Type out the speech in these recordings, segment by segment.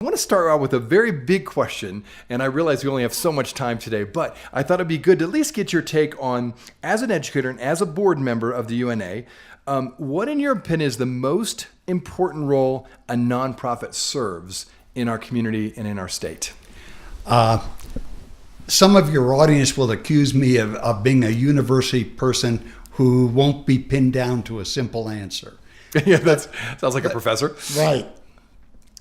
want to start out with a very big question, and I realize we only have so much time today, but I thought it'd be good to at least get your take on, as an educator and as a board member of the UNA, what in your opinion is the most important role a nonprofit serves in our community and in our state? Some of your audience will accuse me of being a university person who won't be pinned down to a simple answer. Yeah, that sounds like a professor. Right.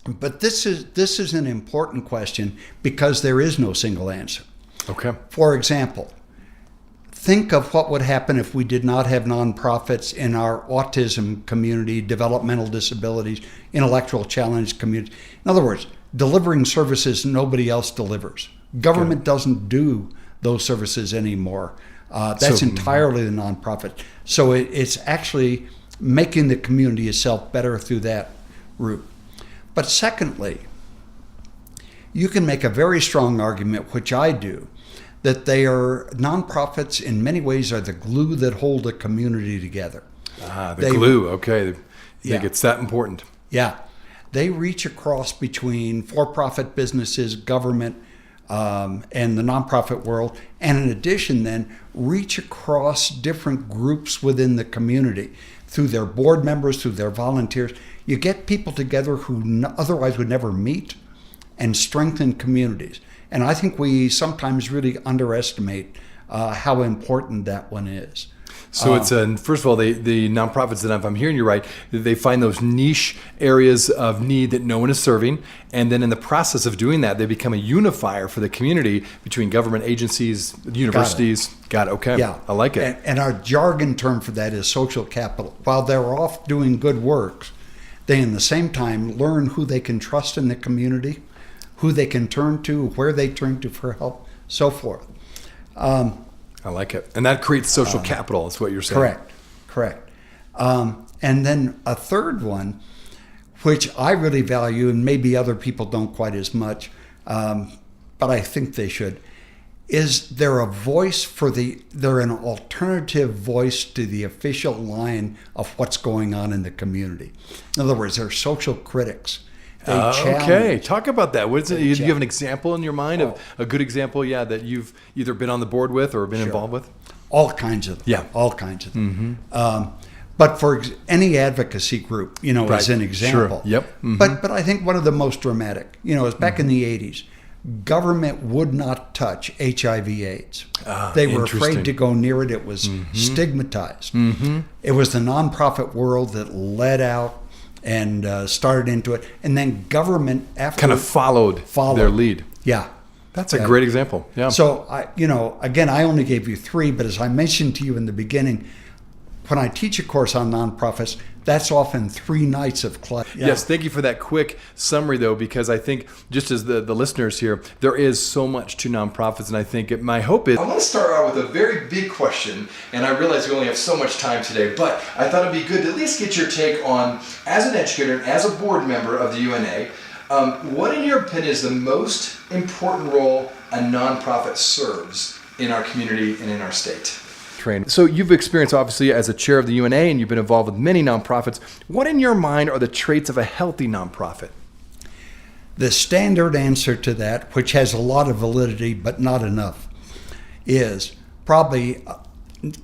But this is an important question because there is no single answer. Okay. For example, think of what would happen if we did not have nonprofits in our autism community, developmental disabilities, intellectual challenge community. In other words, delivering services nobody else delivers. Government doesn't do those services anymore. That's entirely the nonprofit. So it's actually making the community itself better through that route. But secondly, you can make a very strong argument, which I do, that nonprofits in many ways are the glue that hold a community together. Glue, okay. I think it's that important. Yeah. They reach across between for-profit businesses, government, and the nonprofit world, and in addition then reach across different groups within the community through their board members, through their volunteers. You get people together who otherwise would never meet and strengthen communities. And I think we sometimes really underestimate how important that one is. So it's first of all, the nonprofits that, if I'm hearing you right, they find those niche areas of need that no one is serving, and then in the process of doing that, they become a unifier for the community between government agencies, universities. Got it. Okay. Yeah. I like it. And our jargon term for that is social capital. While they're off doing good work, they in the same time learn who they can trust in the community, who they can turn to, where they turn to for help, so forth. I like it. And that creates social capital, is what you're saying. Correct. And then a third one, which I really value, and maybe other people don't quite as much, but I think they should, is they're an alternative voice to the official line of what's going on in the community. In other words, they're social critics. Okay, talk about that. What is it? Do you have an example in your mind of a good example, that you've either been on the board with or been involved with? All kinds of them. Yeah. All kinds of them. But for any advocacy group, as an example. Sure. Yep. Mm-hmm. But I think one of the most dramatic, is back in the 80s, government would not touch HIV/AIDS. They were afraid to go near it. It was stigmatized. Mm-hmm. It was the nonprofit world that led out and started into it, and then government after kind of followed their lead. Yeah, that's a great example. Yeah. So again, I only gave you 3, but as I mentioned to you in the beginning, when I teach a course on nonprofits, that's often 3 nights of class. Yeah. Yes, thank you for that quick summary, though, because I think just as the listeners here, there is so much to nonprofits, and I think my hope is... I want to start out with a very big question, and I realize we only have so much time today, but I thought it'd be good to at least get your take on, as an educator and as a board member of the UNA, what in your opinion is the most important role a nonprofit serves in our community and in our state? So you've experienced, obviously, as a chair of the UNA, and you've been involved with many nonprofits. What in your mind are the traits of a healthy nonprofit? The standard answer to that, which has a lot of validity but not enough, is probably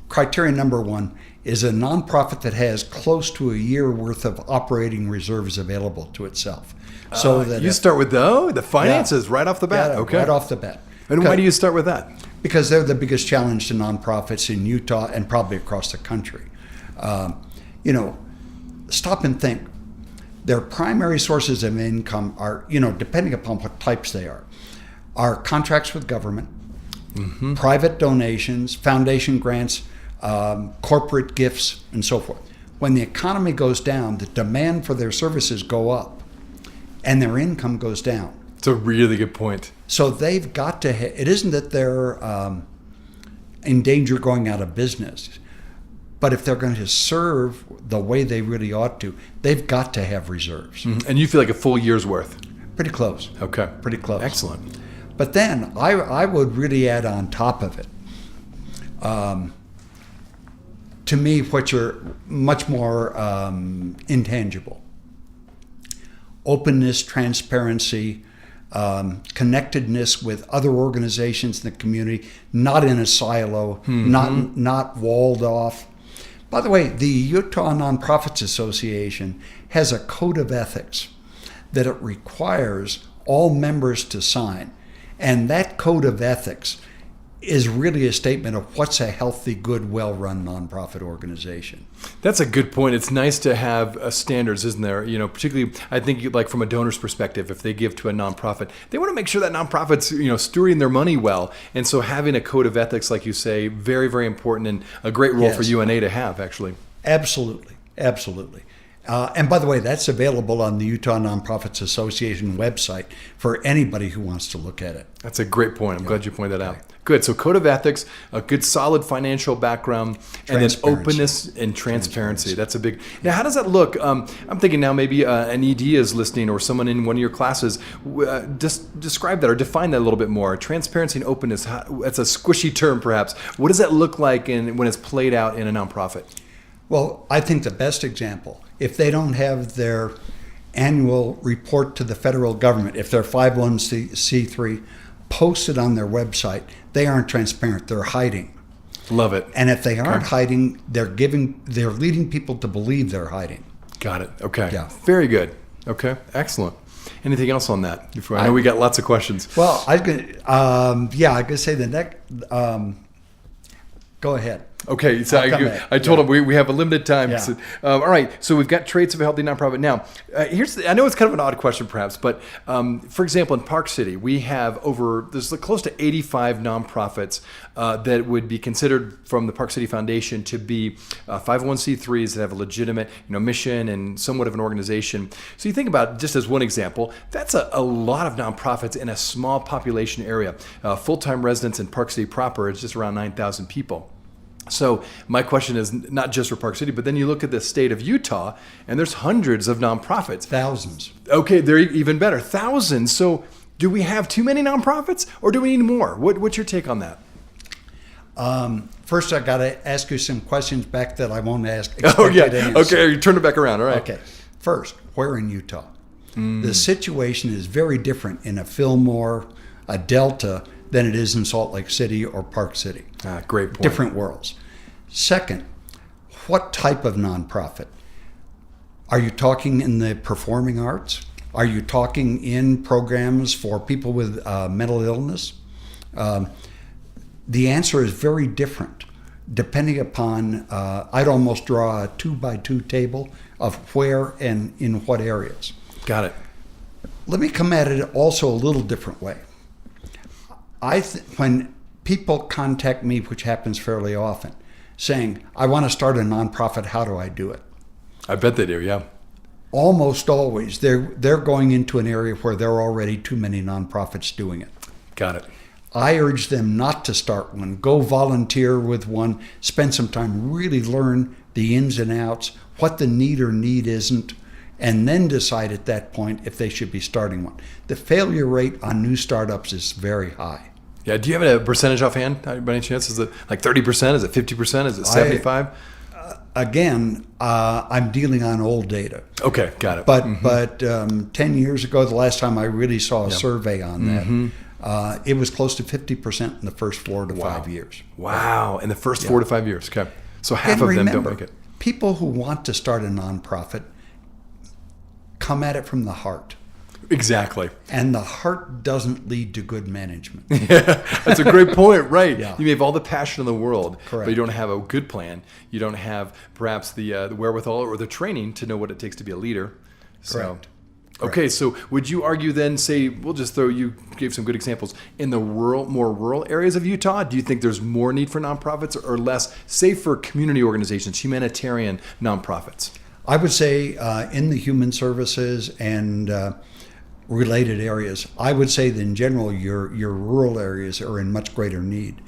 criteria number 1 is a nonprofit that has close to a year worth of operating reserves available to itself. So that you start with the finances right off the bat. Okay, right off the bat. And why do you start with that? Because they're the biggest challenge to nonprofits in Utah and probably across the country. Stop and think. Their primary sources of income are, depending upon what types they are contracts with government, private donations, foundation grants, corporate gifts, and so forth. When the economy goes down, the demand for their services go up, and their income goes down. It's a really good point. So they've got to, it isn't that they're in danger of going out of business, but if they're going to serve the way they really ought to, they've got to have reserves. Mm-hmm. And you feel like a full year's worth? Pretty close. Okay. Pretty close. Excellent. But then I would really add on top of it, to me, which are much more intangible. openness, transparency, connectedness with other organizations in the community, not in a silo, not walled off. By the way, the Utah Nonprofits Association has a code of ethics that it requires all members to sign. And that code of ethics is really a statement of what's a healthy, good, well-run nonprofit organization. That's a good point. It's nice to have standards, isn't there? You know, particularly, I think, like from a donor's perspective, if they give to a nonprofit, they want to make sure that nonprofit's, stewarding their money well. And so having a code of ethics, like you say, very, very important, and a great role for UNA to have, actually. Absolutely. Absolutely. And by the way, that's available on the Utah Nonprofits Association website for anybody who wants to look at it. That's a great point. I'm glad you pointed that out. Good. So code of ethics, a good solid financial background, and then openness and transparency. That's a big... Now, how does that look? I'm thinking now maybe an ED is listening, or someone in one of your classes. Just describe that or define that a little bit more. Transparency and openness, that's a squishy term perhaps. What does that look like when it's played out in a nonprofit? Well, I think the best example, if they don't have their annual report to the federal government, if they're 501c3, posted on their website, they aren't transparent. They're hiding. Love it. And if they aren't hiding, they're leading people to believe they're hiding. Got it. Okay. Yeah. Very good. Okay. Excellent. Anything else on that? I know we got lots of questions. Well, I was gonna say the next. Go ahead. Okay, so I told him we have a limited time. Yeah. So, all right, so we've got traits of a healthy nonprofit. Now, I know it's kind of an odd question perhaps, but for example, in Park City, we have there's close to 85 nonprofits that would be considered from the Park City Foundation to be 501c3s that have a legitimate mission and somewhat of an organization. So you think about, just as one example, that's a lot of nonprofits in a small population area. Full-time residents in Park City proper is just around 9,000 people. So my question is not just for Park City, but then you look at the state of Utah, and there's hundreds of nonprofits. Thousands. Okay, they're even better. Thousands. So do we have too many nonprofits, or do we need more? What's your take on that? First, I got to ask you some questions back that I won't ask. Oh, yeah. Okay, you turn it back around. All right. Okay. First, where in Utah? The situation is very different in a Fillmore, a Delta, than it is in Salt Lake City or Park City. Great point. Different worlds. Second, what type of nonprofit? Are you talking in the performing arts? Are you talking in programs for people with mental illness? The answer is very different depending upon, I'd almost draw a 2x2 table of where and in what areas. Got it. Let me come at it also a little different way. When people contact me, which happens fairly often, saying, I want to start a nonprofit, how do I do it? I bet they do, yeah. Almost always, they're going into an area where there are already too many nonprofits doing it. Got it. I urge them not to start one. Go volunteer with one, spend some time, really learn the ins and outs, what the need or need isn't, and then decide at that point if they should be starting one. The failure rate on new startups is very high. Yeah, do you have a percentage offhand by any chance? Is it like 30%? Is it 50%? Is it 75%? Again, I'm dealing on old data. Okay, got it. But 10 years ago, the last time I really saw a survey on that, it was close to 50% in the first 4 to 5 years. Wow, in the first 4 to 5 years. Okay, so half of them don't make it. People who want to start a nonprofit come at it from the heart. Exactly. And the heart doesn't lead to good management. Yeah, that's a great point, right? Yeah. You may have all the passion in the world, Correct. but you don't have a good plan. You don't have perhaps the wherewithal or the training to know what it takes to be a leader. Correct. Okay, so would you argue then, say, we'll just throw, you gave some good examples, in the more rural areas of Utah, do you think there's more need for nonprofits or less, say for community organizations, humanitarian nonprofits? I would say in the human services and related areas, I would say that in general your rural areas are in much greater need.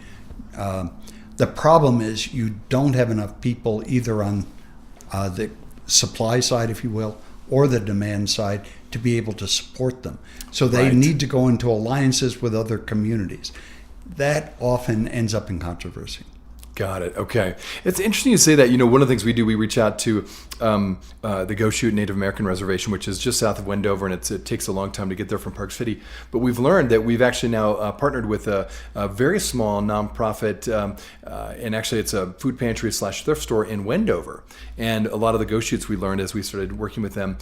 The problem is you don't have enough people either on the supply side, if you will, or the demand side to be able to support them. So they need to go into alliances with other communities. That often ends up in controversy. Got it. Okay. It's interesting you say that. One of the things we do, we reach out to the Go Shoot Native American Reservation, which is just south of Wendover, and it takes a long time to get there from Park City. But we've learned that we've actually now partnered with a very small nonprofit, and actually it's a food pantry / thrift store in Wendover. And a lot of the Go Shoots we learned as we started working with them,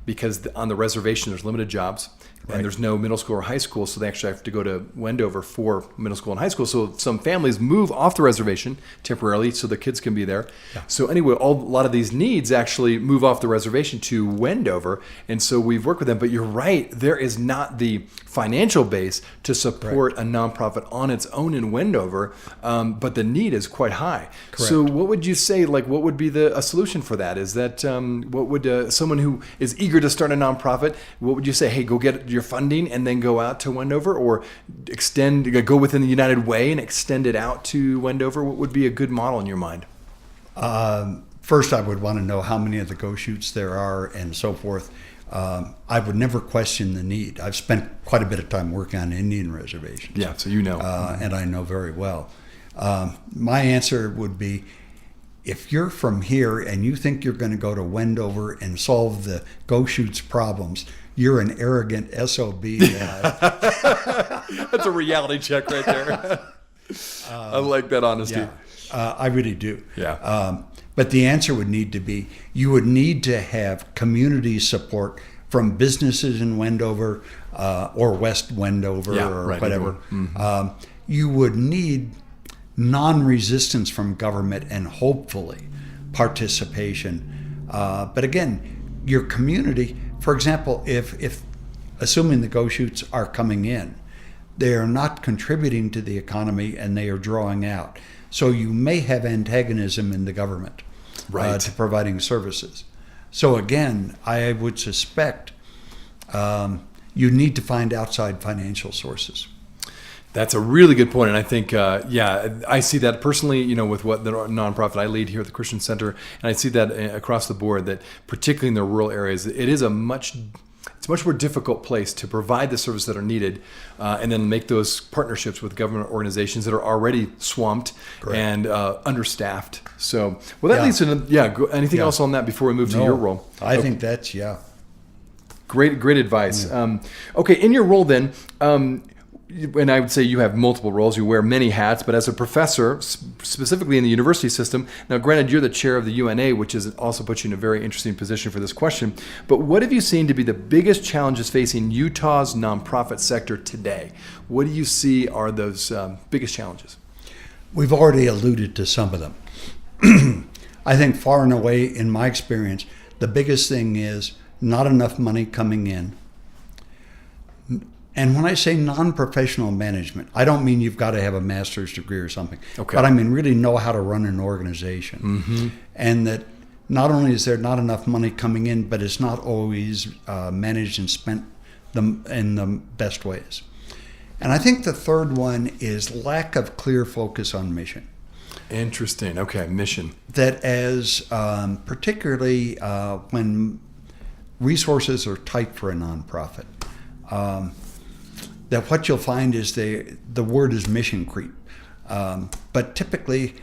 because on the reservation there's limited jobs. And there's no middle school or high school, so they actually have to go to Wendover for middle school and high school. So some families move off the reservation temporarily so the kids can be there. Yeah. So anyway, a lot of these needs actually move off the reservation to Wendover. And so we've worked with them. But you're right, there is not the financial base to support a nonprofit on its own in Wendover, but the need is quite high. Correct. So what would you say, what would be a solution for that? Is that, what would someone who is eager to start a nonprofit, what would you say? Hey, go get your funding and then go out to Wendover, or go within the United Way and extend it out to Wendover? What would be a good model in your mind? First, I would want to know how many of the Go Shoots there are and so forth. I would never question the need. I've spent quite a bit of time working on Indian reservations. Yeah, so and I know very well. My answer would be, if you're from here and you think you're going to go to Wendover and solve the Go Shoots problems, you're an arrogant SOB. That's a reality check right there. I like that honesty. Yeah, I really do. Yeah. But the answer would need to be, you would need to have community support from businesses in Wendover or West Wendover whatever. Mm-hmm. You would need non-resistance from government and hopefully participation. But again, your community, for example, if assuming the Go Shoots are coming in, they are not contributing to the economy and they are drawing out. So you may have antagonism in the government to providing services. So again, I would suspect you need to find outside financial sources. That's a really good point. And I think, I see that personally, with what the nonprofit I lead here at the Christian Center. And I see that across the board, that particularly in the rural areas, it is a much more difficult place to provide the services that are needed, and then make those partnerships with government organizations that are already swamped and understaffed. So, that leads to, anything else on that before we move to your role? I think that's, Great advice. Yeah. Okay, in your role then, and I would say you have multiple roles. You wear many hats, but as a professor, specifically in the university system, now granted you're the chair of the UNA, which also puts you in a very interesting position for this question, but what have you seen to be the biggest challenges facing Utah's nonprofit sector today? What do you see are those biggest challenges? We've already alluded to some of them. I think far and away, in my experience, the biggest thing is not enough money coming in. And when I say non-professional management, I don't mean you've got to have a master's degree or something. Okay. But I mean really know how to run an organization. Mm-hmm. And that not only is there not enough money coming in, but it's not always managed and spent in the best ways. And I think the third one is lack of clear focus on mission. Interesting. Okay, mission. That as particularly when resources are tight for a nonprofit, that what you'll find is the word is mission creep. But typically,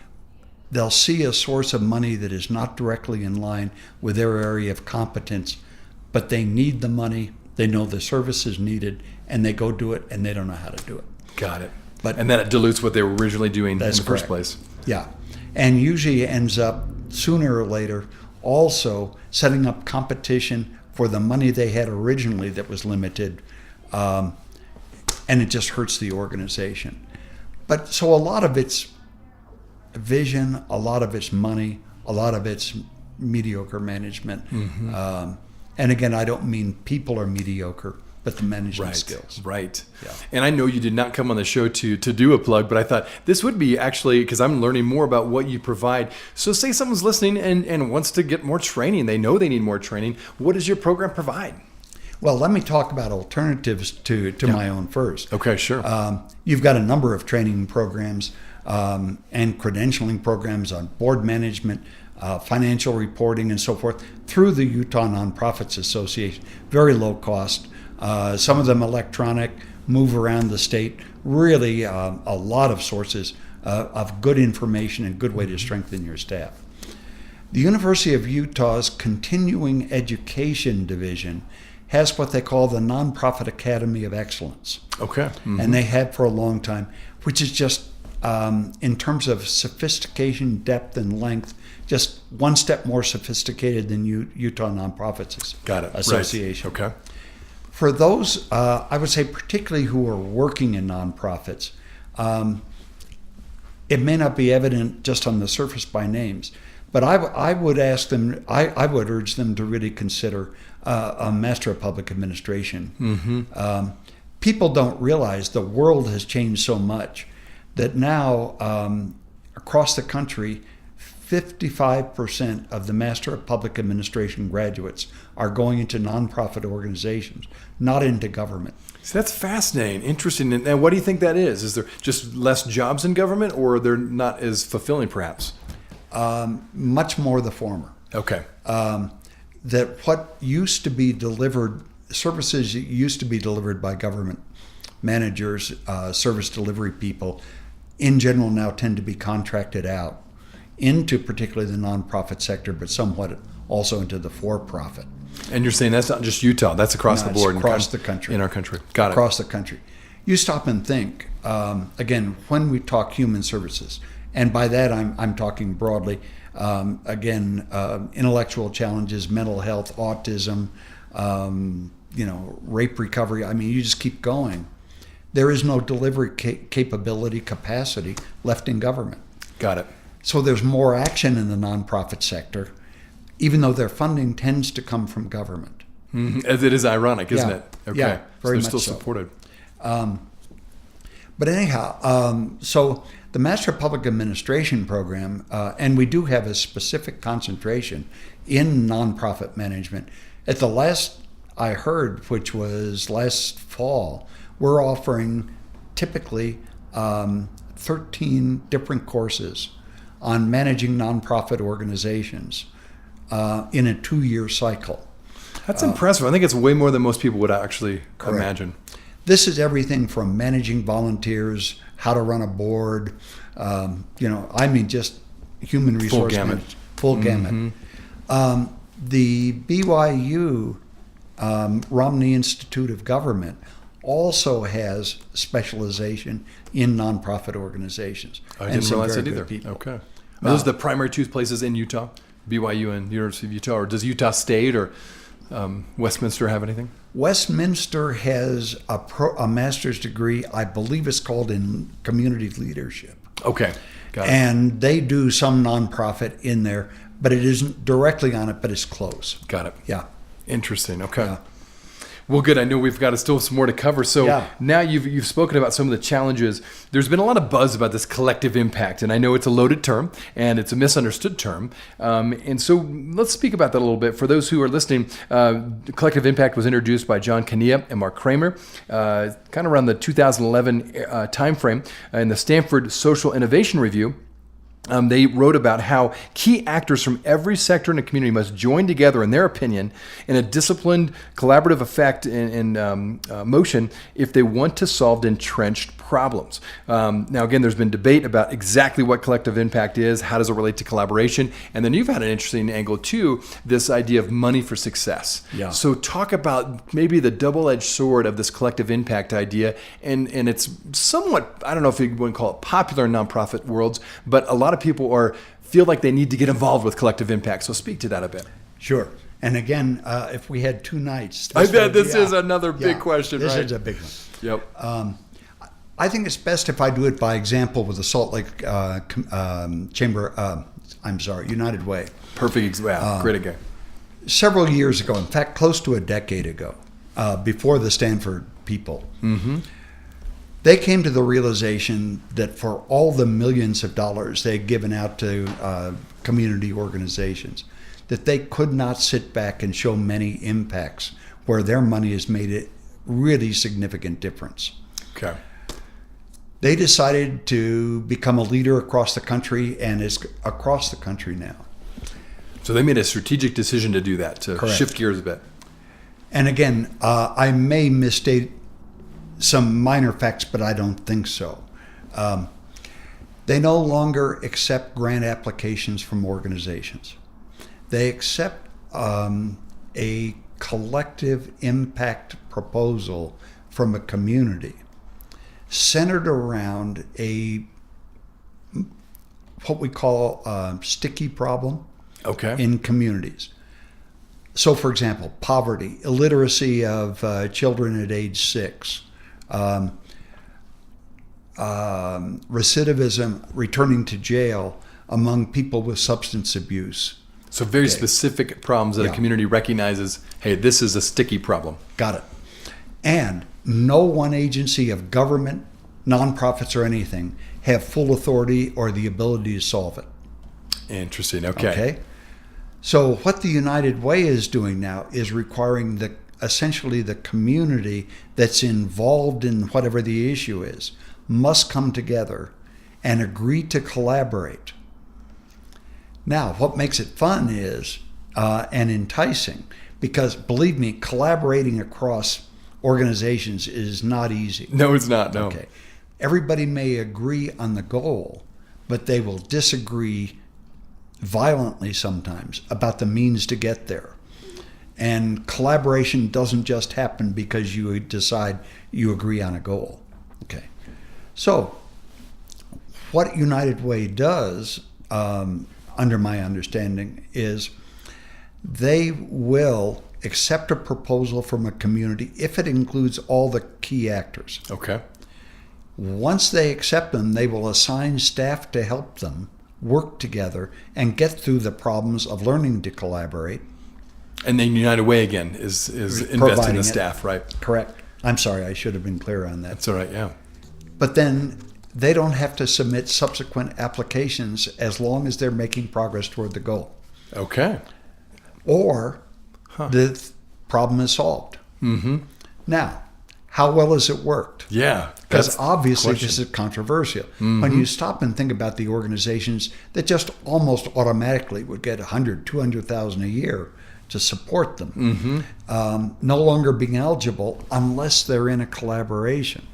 they'll see a source of money that is not directly in line with their area of competence, but they need the money, they know the service is needed, and they go do it, and they don't know how to do it. Got it. And then it dilutes what they were originally doing in the first place. Yeah. And usually ends up, sooner or later, also setting up competition for the money they had originally that was limited, and it just hurts the organization. But so a lot of it's vision, a lot of it's money, a lot of it's mediocre management. Mm-hmm. And again, I don't mean people are mediocre, but the management skills. Right. Yeah. And I know you did not come on the show to do a plug, but I thought this would be actually, because I'm learning more about what you provide. So say someone's listening and wants to get more training. They know they need more training. What does your program provide? Well, let me talk about alternatives to my own first. Okay, sure. You've got a number of training programs and credentialing programs on board management, financial reporting, and so forth through the Utah Nonprofits Association. Very low cost. Some of them electronic, move around the state. Really a lot of sources of good information and good way to strengthen your staff. The University of Utah's Continuing Education Division has what they call the Nonprofit Academy of Excellence. Okay. And they have for a long time, which is just, in terms of sophistication, depth, and length, just one step more sophisticated than Utah Nonprofits Association. Right. Okay. For those, I would say particularly who are working in nonprofits, it may not be evident just on the surface by names, but I would ask them, I would urge them to really consider a Master of Public Administration. People don't realize the world has changed so much that now across the country, 55% of the Master of Public Administration graduates are going into nonprofit organizations, not into government. So that's fascinating, interesting. And what do you think that is? Is there just less jobs in government, or they're not as fulfilling, perhaps? Much more the former. Okay. That what used to be delivered, services that used to be delivered by government managers, service delivery people, in general now tend to be contracted out into particularly the nonprofit sector, but somewhat also into the for-profit. And you're saying that's not just Utah, that's across the board. Across the country. In our country. Got it. Across the country. You stop and think, again, when we talk human services, and by that I'm talking broadly, intellectual challenges, mental health, autism, rape recovery. I mean, you just keep going. There is no delivery capacity left in government. Got it. So there's more action in the nonprofit sector, even though their funding tends to come from government. As it is ironic, isn't it? Okay. Yeah, very so they're much still supported. But anyhow, so the Master of Public Administration program, and we do have a specific concentration in nonprofit management. At the last I heard, which was last fall, we're offering typically 13 different courses on managing nonprofit organizations in a 2-year cycle. That's impressive. I think it's way more than most people would actually imagine. This is everything from managing volunteers, how to run a board, just human resource management. Full gamut. The BYU Romney Institute of Government also has specialization in nonprofit organizations. I didn't realize that either. Okay. Are those the primary two places in Utah? BYU and University of Utah, or does Utah State or Westminster have anything? Westminster has a master's degree, I believe it's called in community leadership. Okay, got it. And they do some nonprofit in there, but it isn't directly on it, but it's close. Got it. Yeah. Interesting. Okay. Yeah. Well, good. I know we've got still some more to cover. So now you've spoken about some of the challenges. There's been a lot of buzz about this collective impact, and I know it's a loaded term and it's a misunderstood term. And so let's speak about that a little bit. For those who are listening, collective impact was introduced by John Kania and Mark Kramer, kind of around the 2011 timeframe in the Stanford Social Innovation Review. They wrote about how key actors from every sector in a community must join together, in their opinion, in a disciplined, collaborative effect and motion if they want to solve entrenched problems. Now, again, there's been debate about exactly what collective impact is, how does it relate to collaboration, and then you've had an interesting angle too, this idea of money for success. Yeah. So talk about maybe the double-edged sword of this collective impact idea, and it's somewhat, I don't know if you want to call it popular in nonprofit worlds, but a lot of people feel like they need to get involved with collective impact. So speak to that a bit. Sure. And again, if we had 2 nights. I bet this is another big question, this right? This is a big one. Yep. I think it's best if I do it by example with the Salt Lake United Way. Perfect. Great again. Several years ago, in fact, close to a decade ago, before the Stanford people, they came to the realization that for all the millions of dollars they had given out to community organizations, that they could not sit back and show many impacts where their money has made a really significant difference. Okay. They decided to become a leader across the country, and is across the country now. So they made a strategic decision to do that, to shift gears a bit. And again, I may misstate some minor facts, but I don't think so. They no longer accept grant applications from organizations. They accept a collective impact proposal from a community centered around what we call a sticky problem in communities. So, for example, poverty, illiteracy of children at age 6, recidivism, returning to jail among people with substance abuse. So very specific problems that a community recognizes, hey, this is a sticky problem. Got it. And no one agency of government, nonprofits or anything have full authority or the ability to solve it. Interesting. Okay. So what the United Way is doing now is requiring essentially the community that's involved in whatever the issue is must come together and agree to collaborate. Now, what makes it fun is and enticing, because believe me, collaborating across organizations is not easy. No, it's not. No. Okay. Everybody may agree on the goal, but they will disagree violently sometimes about the means to get there. And collaboration doesn't just happen because you decide you agree on a goal. Okay. So, what United Way does, under my understanding, is they will accept a proposal from a community if it includes all the key actors. Okay. Once they accept them, they will assign staff to help them work together and get through the problems of learning to collaborate. And then United Way, again, is investing in the staff, right? Correct. I'm sorry, I should have been clear on that. That's all right, yeah. But then they don't have to submit subsequent applications as long as they're making progress toward the goal. Okay. Or the problem is solved. Mm-hmm. Now, how well has it worked? Yeah. Because obviously this is controversial. Mm-hmm. When you stop and think about the organizations that just almost automatically would get 100, 200,000 a year to support them, no longer being eligible unless they're in a collaboration.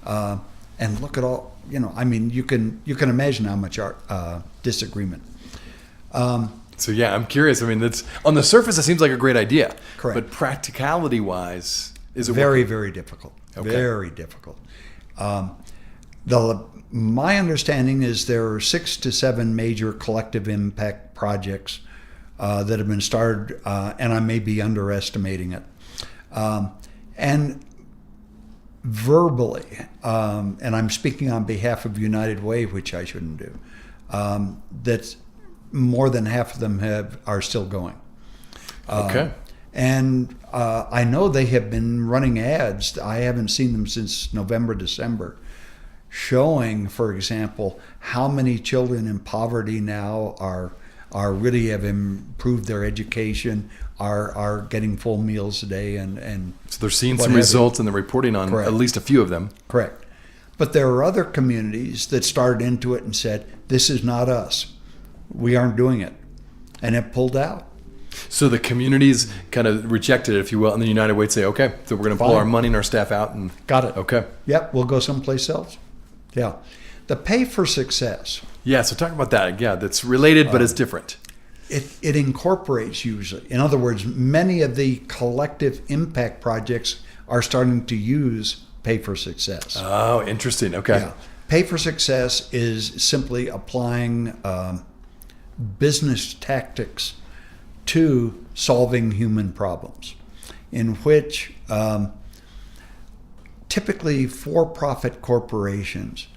And look at all, you can imagine how much disagreement. So yeah, I'm curious. I mean, that's on the surface, it seems like a great idea. Correct. But practicality-wise, is it very, very difficult? Okay. Very difficult. My understanding is there are 6 to 7 major collective impact projects that have been started, and I may be underestimating it. And verbally, and I'm speaking on behalf of United Way, which I shouldn't do, that more than half of them are still going. Okay. And I know they have been running ads. I haven't seen them since November, December, showing, for example, how many children in poverty now are really have improved their education, are getting full meals a day, and so they're seeing some results and they're reporting on Correct. At least a few of them. Correct. But there are other communities that started into it and said, this is not us. We aren't doing it. And it pulled out. So the communities kind of rejected it, if you will, and the United Way would say, okay, so we're going to pull our money and our staff out. And got it. Okay. Yep, we'll go someplace else. Yeah. The pay for success. Yeah, so talk about that. Yeah, that's related, but it's different. It incorporates usually. In other words, many of the collective impact projects are starting to use pay for success. Oh, interesting. Okay. Yeah. Pay for success is simply applying business tactics to solving human problems, in which typically for-profit corporations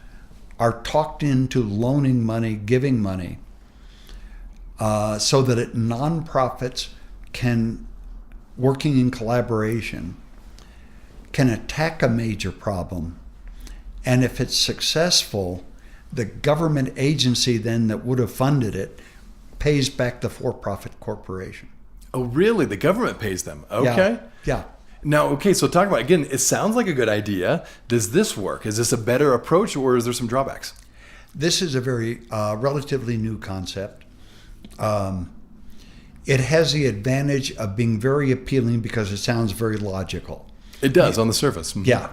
are talked into loaning money, giving money, so that nonprofits can, working in collaboration, can attack a major problem. And if it's successful, the government agency then that would have funded it pays back the for-profit corporation. Oh, really? The government pays them? Okay. Yeah. Now, okay, so talk about, again, it sounds like a good idea. Does this work? Is this a better approach, or is there some drawbacks? This is a very relatively new concept. It has the advantage of being very appealing because it sounds very logical. It does on the surface. Yeah.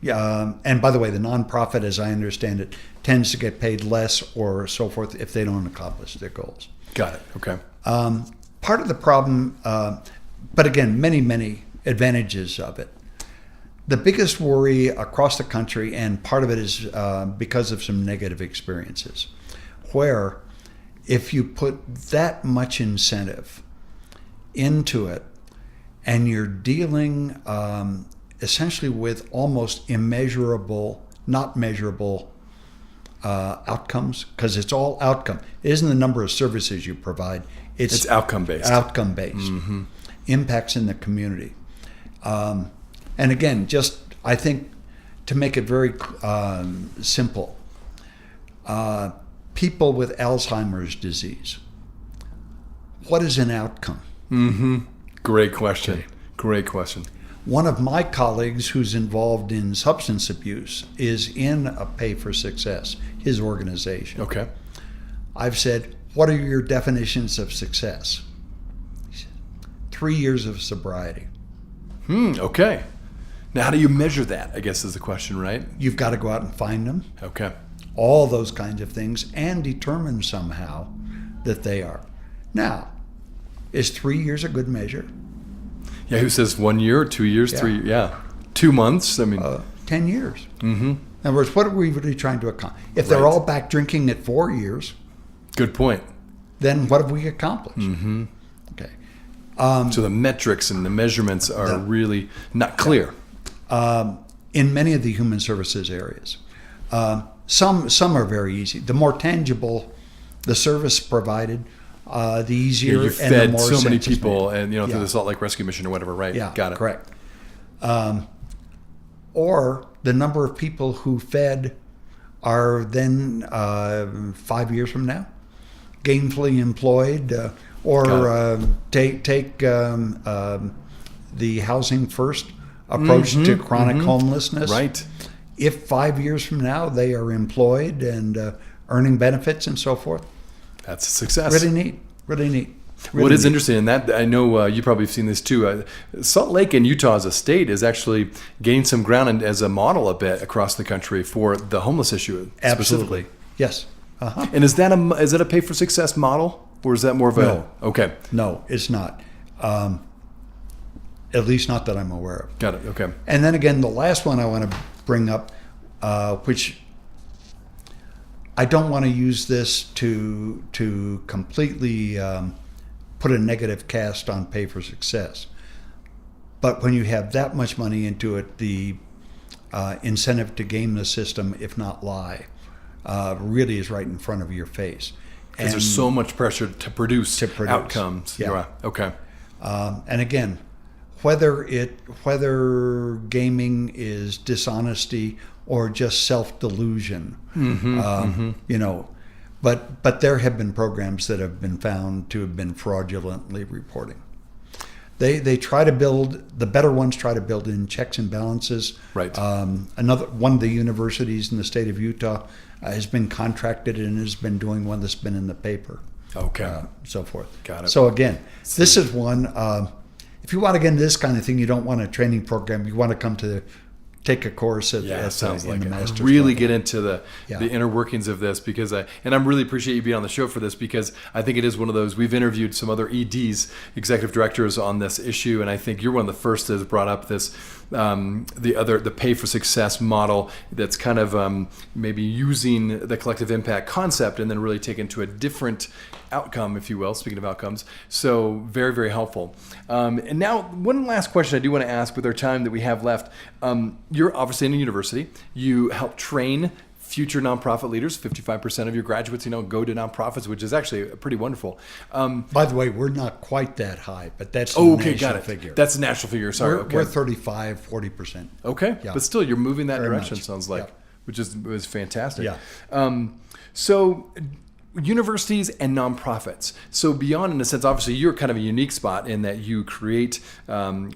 And by the way, the nonprofit, as I understand it, tends to get paid less or so forth if they don't accomplish their goals. Got it. Okay. Part of the problem, but again, many advantages of it. The biggest worry across the country, and part of it is because of some negative experiences, where if you put that much incentive into it and you're dealing essentially with almost immeasurable, not measurable outcomes, because it's all outcome. It isn't the number of services you provide. It's outcome-based. Outcome-based. Mm-hmm. Impacts in the community. And again, just I think to make it very simple, people with Alzheimer's disease, what is an outcome? Mm-hmm. Great question. Okay. Great question. One of my colleagues who's involved in substance abuse is in a Pay for Success, his organization. Okay. I've said, what are your definitions of success? He said, 3 years of sobriety. Okay. Now, how do you measure that, I guess is the question, right? You've got to go out and find them. Okay. All those kinds of things, and determine somehow that they are. Now, is 3 years a good measure? Yeah, who says 1 year, 2 years, 3 years? Yeah. 2 months? I mean, 10 years. Mm-hmm. In other words, what are we really trying to accomplish? If they're all back drinking at 4 years, good point. Then what have we accomplished? Mm-hmm. Okay. So the metrics and the measurements are really not clear. In many of the human services areas, some are very easy. The more tangible the service provided, the easier you and fed the more so many sense is people, made. and through the Salt Lake Rescue Mission or whatever, right? Yeah, got it. Correct. Or the number of people who fed are then 5 years from now gainfully employed, or take the housing first approach to chronic homelessness. Right. If 5 years from now they are employed and earning benefits and so forth, that's a success. Really neat. Really What is neat. interesting in that, I know you probably have seen this too. Salt Lake in Utah as a state has actually gained some ground and as a model a bit across the country for the homeless issue specifically. Absolutely. Yes. Uh-huh. And is that a pay for success model, or is that more of a No. Okay? No, it's not. At least not that I'm aware of. Got it. Okay. And then again, the last one I want to bring up, which I don't want to use this to completely put a negative cast on Pay for Success. But when you have that much money into it, the incentive to game the system, if not lie, really is right in front of your face. Because there's so much pressure to produce outcomes. Yeah. Okay. And again, whether gaming is dishonesty or just self-delusion, but there have been programs that have been found to have been fraudulently reporting. They try to build, the better ones try to build in checks and balances. Right. Another one of the universities in the state of Utah has been contracted and has been doing one that's been in the paper. Okay. So forth. Got it. So again, this is one. If you want to get into this kind of thing, you don't want a training program. You want to come to take a course at sounds like the it. master's Really level. get into the inner workings of this, because I really appreciate you being on the show for this, because I think it is one of those. We've interviewed some other EDs, executive directors, on this issue, and I think you're one of the first that has brought up this the pay for success model that's kind of maybe using the collective impact concept and then really taken to a different outcome, if you will, speaking of outcomes. So very, very helpful. And now one last question I do want to ask with our time that we have left. You're obviously in a university. You help train future nonprofit leaders. 55% of your graduates, go to nonprofits, which is actually pretty wonderful. By the way, we're not quite that high, but that's the okay, national got it. figure. That's the national figure. Sorry, We're 35, 40%. Okay, Yeah. but still, you're moving that Very direction. much. Sounds like, Yeah. which was fantastic. Yeah. So universities and nonprofits. So beyond, in a sense, obviously you're kind of a unique spot in that you create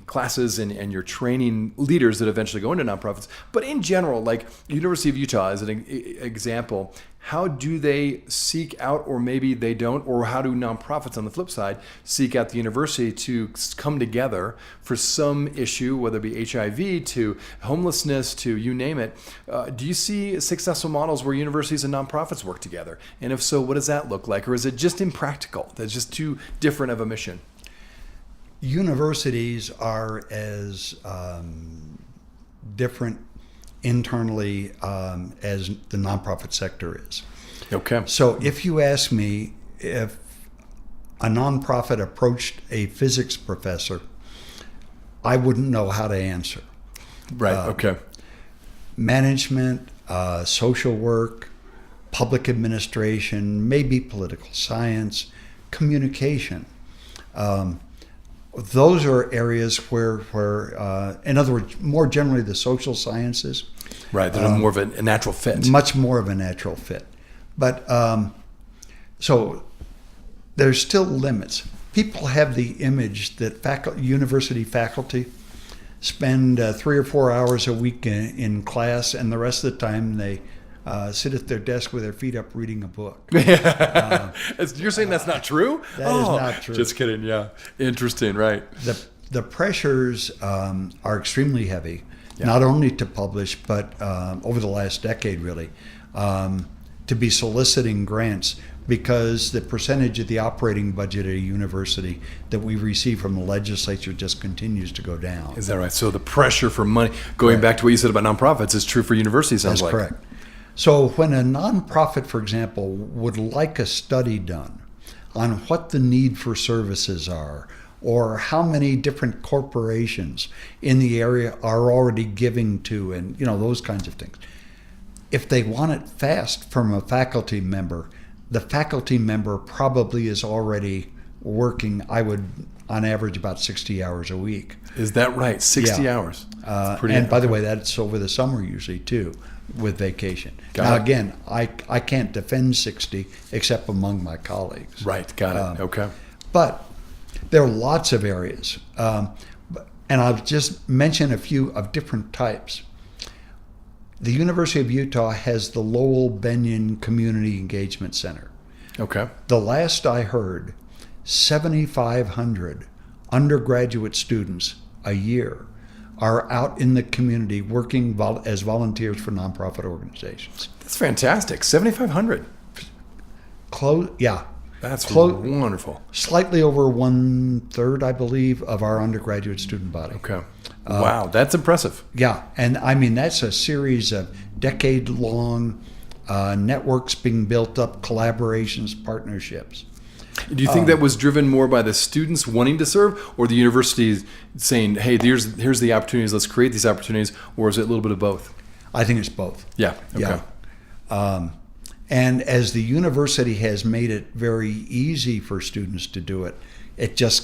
classes and you're training leaders that eventually go into nonprofits. But in general, like University of Utah as an example, how do they seek out, or maybe they don't, or how do nonprofits on the flip side seek out the university to come together for some issue, whether it be HIV to homelessness to you name it? Do you see successful models where universities and nonprofits work together? And if so, what does that look like? Or is it just impractical? That's just too different of a mission? Universities are as different internally as the nonprofit sector is. Okay. So if you ask me if a nonprofit approached a physics professor, I wouldn't know how to answer. Right. Okay. Management, social work, public administration, maybe political science, communication. Those are areas where, in other words, more generally the social sciences. Right, they're more of a natural fit. Much more of a natural fit. But so there's still limits. People have the image that university faculty spend 3 or 4 hours a week in class, and the rest of the time they sit at their desk with their feet up reading a book. You're saying that's not true? That is not true. Just kidding, yeah. Interesting, right. The pressures are extremely heavy, not only to publish, but over the last decade really, to be soliciting grants, because the percentage of the operating budget at a university that we receive from the legislature just continues to go down. Is that right? So the pressure for money, going back to what you said about nonprofits, is true for universities, sounds like. That's correct. So when a nonprofit, for example, would like a study done on what the need for services are, or how many different corporations in the area are already giving to, and those kinds of things. If they want it fast from a faculty member, the faculty member probably is already working, I would, on average, about 60 hours a week. Is that right? 60 hours? And by the way, that's over the summer usually too, with vacation. Now again, I can't defend 60 except among my colleagues. Right, got it. Okay. But there are lots of areas. And I'll just mention a few of different types. The University of Utah has the Lowell Benyon Community Engagement Center. Okay. The last I heard, 7,500 undergraduate students a year are out in the community working as volunteers for nonprofit organizations. That's fantastic. 7,500. Yeah. That's wonderful. Slightly over 1/3, I believe, of our undergraduate student body. Okay. Wow, that's impressive. Yeah, and I mean, that's a series of decade-long networks being built up, collaborations, partnerships. Do you think that was driven more by the students wanting to serve, or the university saying, hey, here's the opportunities, let's create these opportunities, or is it a little bit of both? I think it's both. Yeah, okay. Yeah. And as the university has made it very easy for students to do it, it's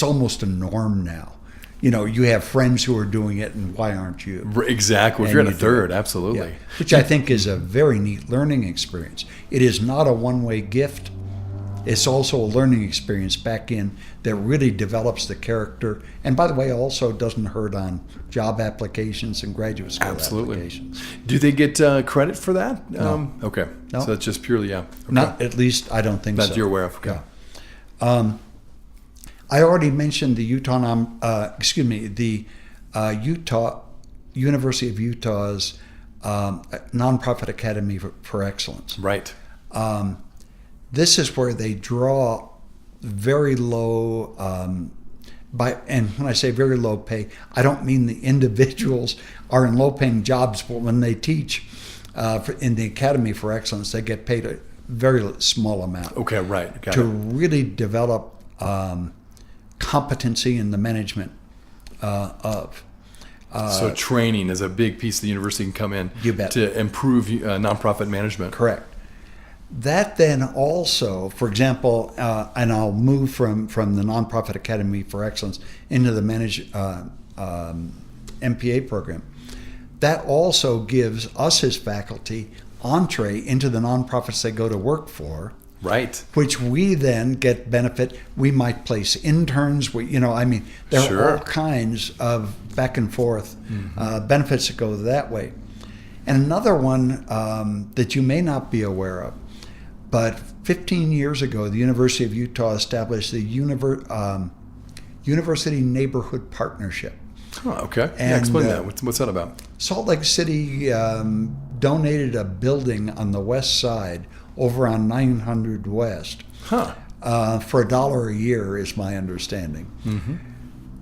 almost a norm now. You have friends who are doing it, and why aren't you? Exactly. If you're in a third, absolutely. Yeah. Which I think is a very neat learning experience. It is not a one-way gift. It's also a learning experience back in that really develops the character, and by the way, also doesn't hurt on job applications and graduate school applications. Do they get credit for that? No. Okay. No. So that's just purely, Okay. Not, at least I don't think so. That you're aware of. Okay. Yeah. I already mentioned the University of Utah's nonprofit academy for excellence. Right. This is where they draw very low, and when I say very low pay, I don't mean the individuals are in low-paying jobs, but when they teach in the Academy for Excellence, they get paid a very small amount. Okay, right. Got to it. really develop competency in the management of. So training is a big piece the university can come in You bet. to improve nonprofit management. Correct. That then also, for example, and I'll move from the Nonprofit Academy for Excellence into the Managed MPA program. That also gives us as faculty entree into the nonprofits they go to work for. Right. Which we then get benefit. We might place interns. There are all kinds of back and forth benefits that go that way. And another one that you may not be aware of, but 15 years ago, the University of Utah established the University Neighborhood Partnership. Oh, okay. And, yeah, explain that. What's that about? Salt Lake City donated a building on the west side over on 900 West for $1 a year, is my understanding,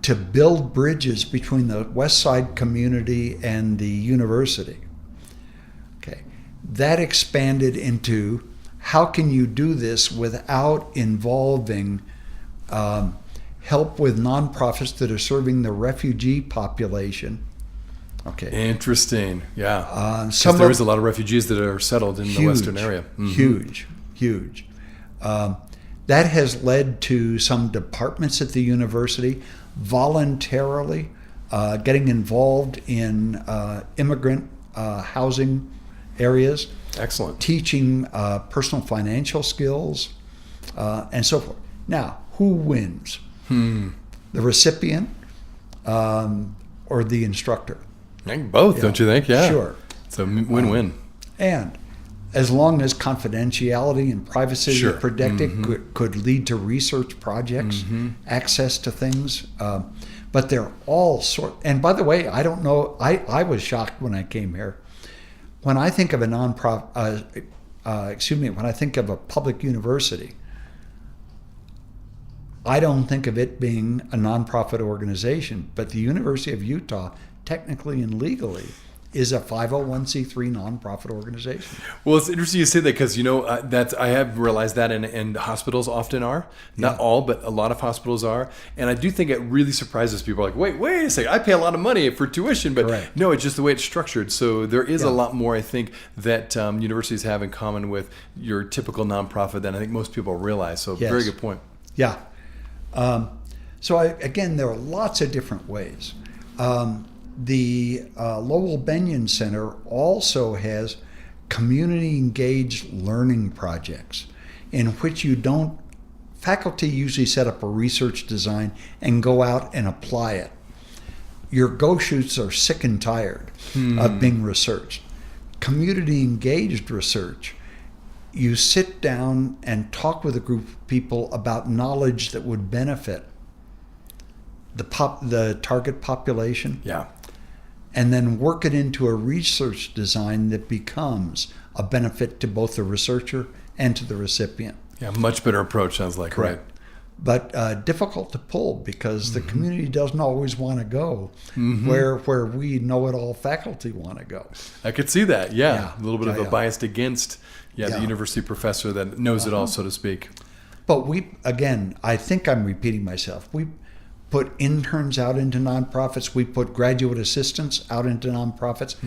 to build bridges between the west side community and the university. Okay, that expanded into how can you do this without involving help with nonprofits that are serving the refugee population. Okay. Interesting. Yeah. There is a lot of refugees that are settled in the western area. Huge. That has led to some departments at the university voluntarily getting involved in immigrant housing areas. Excellent. Teaching personal financial skills and so forth. Now, who wins? The recipient or the instructor? Both, don't you think? Yeah. Sure. It's a win-win. And as long as confidentiality and privacy are protected, could lead to research projects, access to things. But they're all and by the way, I don't know, I was shocked when I came here. When I think of a when I think of a public university, I don't think of it being a nonprofit organization, but the University of Utah, technically and legally, is a 501c3 nonprofit organization. Well, it's interesting you say that because, I have realized that and hospitals often are. Not all, but a lot of hospitals are. And I do think it really surprises people. Like, wait a second, I pay a lot of money for tuition, but no, it's just the way it's structured. So there is a lot more, I think, that universities have in common with your typical nonprofit than I think most people realize. So very good point. Yeah. Again, there are lots of different ways. The Lowell Benyon Center also has community engaged learning projects in which faculty usually set up a research design and go out and apply it. Your go shoots are sick and tired of being researched. Community engaged research, you sit down and talk with a group of people about knowledge that would benefit the target population. Yeah. And then work it into a research design that becomes a benefit to both the researcher and to the recipient. Yeah, much better approach, sounds like. Correct. Right. But difficult to pull because the community doesn't always want to go where we know-it-all faculty want to go. I could see that, a little bit of a bias against the university professor that knows it all, so to speak. But I think I'm repeating myself. We put interns out into nonprofits. We put graduate assistants out into nonprofits.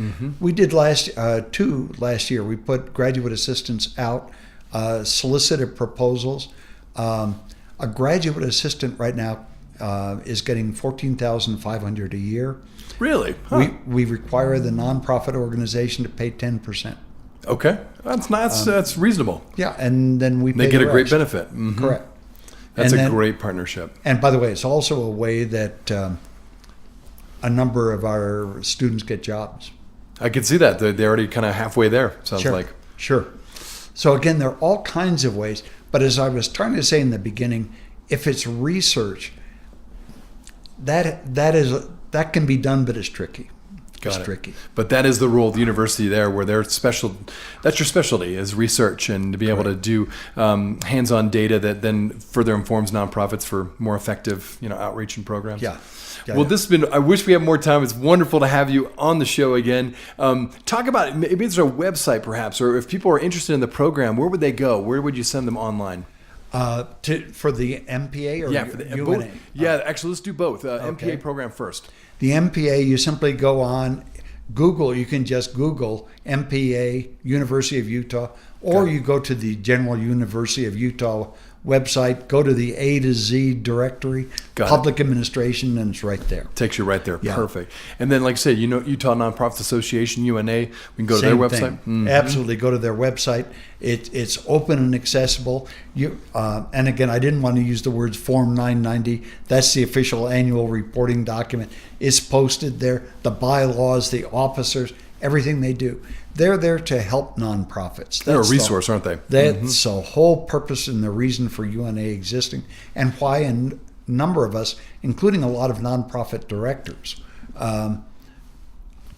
We did last year. We put graduate assistants out, solicited proposals. A graduate assistant right now is getting $14,500 a year. Really? Huh. We require the nonprofit organization to pay 10%. Okay, that's reasonable. Yeah, and then they get a great benefit. Correct. That's a great partnership. And by the way, it's also a way that a number of our students get jobs. I can see that. They're already kind of halfway there, sounds like. Sure. So again, there are all kinds of ways. But as I was trying to say in the beginning, if it's research, that can be done, but it's tricky. Tricky. But that is the role of the university there, where they're special. That's your specialty, is research, and to be able to do hands-on data that then further informs nonprofits for more effective, outreach and programs. Well, this has been. I wish we had more time. It's wonderful to have you on the show again. Talk about maybe there's a website, perhaps, or if people are interested in the program, where would they go? Where would you send them online? For the MPA or for the UNA? Actually, let's do both. MPA program first. The MPA, you simply go on Google. You can just Google MPA University of Utah, or you go to the General University of Utah website, go to the A to Z directory, public administration, and it's right there. Takes you right there. Perfect. And then, like I said, Utah Nonprofits Association, UNA, we can go to their website. Absolutely, go to their website. It's open and accessible. And again, I didn't want to use the words Form 990. That's the official annual reporting document. It's posted there. The bylaws, the officers, everything they do. They're there to help nonprofits. They're a resource, aren't they? That's the whole purpose and the reason for UNA existing, and why a number of us, including a lot of nonprofit directors,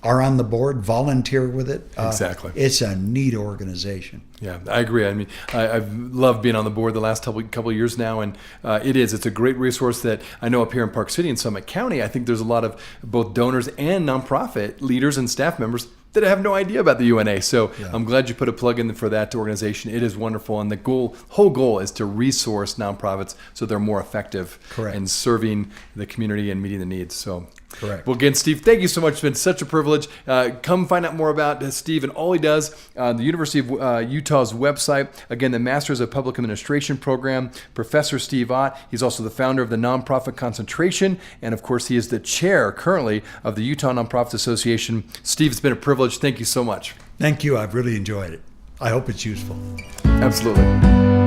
are on the board, volunteer with it. Exactly. It's a neat organization. Yeah, I agree. I mean, I've loved being on the board the last couple of years now, and it's a great resource that I know up here in Park City and Summit County. I think there's a lot of both donors and nonprofit leaders and staff members that have no idea about the UNA. So I'm glad you put a plug in for that organization. It is wonderful, and the whole goal is to resource nonprofits so they're more effective in serving the community and meeting the needs. So. Correct. Well, again, Steve, thank you so much. It's been such a privilege. Come find out more about Steve and all he does on the University of Utah's website. Again, the Masters of Public Administration program, Professor Steve Ott. He's also the founder of the Nonprofit Concentration, and of course, he is the chair currently of the Utah Nonprofit Association. Steve, it's been a privilege. Thank you so much. Thank you. I've really enjoyed it. I hope it's useful. Absolutely.